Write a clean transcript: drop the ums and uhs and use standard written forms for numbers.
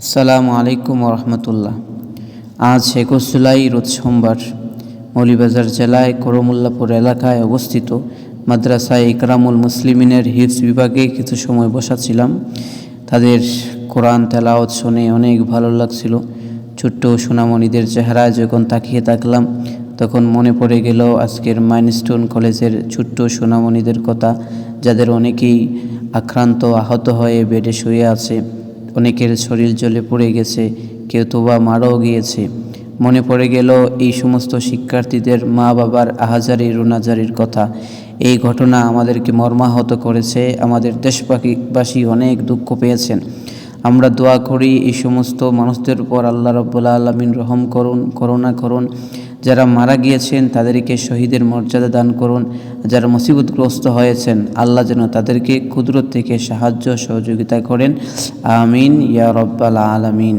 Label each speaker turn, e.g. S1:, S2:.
S1: আসসালামু আলাইকুম রহমতুল্লাহ। আজ 21 জুলাই রোজ সোমবার মৌলভীবাজার জেলায় করমুল্লাপুর এলাকায় অবস্থিত মাদ্রাসায়ে ইকরামুল মুসলিমিনের হিফজ বিভাগে কিছু সময় বসাছিলাম। তাদের কোরআন তেলাওয়াত শুনে অনেক ভালো লাগছিল। ছোট্ট সোনামণিদের চেহারায় যখন তাকিয়ে থাকলাম তখন মনে পড়ে গেল আজকের মাইলস্টোন কলেজের ছোট্ট সোনামণিদের কথা, যাদের অনেকেই আক্রান্ত আহত হয়ে বেডে শুয়ে আছে। অনেকের শরীর জ্বলে পড়ে গেছে, কেউ তো বা মারাও গিয়েছে। মনে পড়ে গেল এই সমস্ত শিক্ষার্থীদের মা বাবার আহাজারি রুনাজারির কথা। এই ঘটনা আমাদেরকে মর্মাহত করেছে। আমাদের দেশবাসী অনেক দুঃখ পেয়েছেন। আমরা দোয়া করি এই সমস্ত মানুষদের উপর আল্লাহ রাব্বুল আলামিন রহম করুন, করুণা করুন। যারা মারা গিয়েছেন তাদেরকে শহীদের মর্যাদা দান করুন। যারা মুসিবতগ্রস্ত হয়েছেন আল্লাহ যেন তাদেরকে কুদরত থেকে সাহায্য সহযোগিতা করেন। আমিন ইয়া রাব্বাল আলামিন।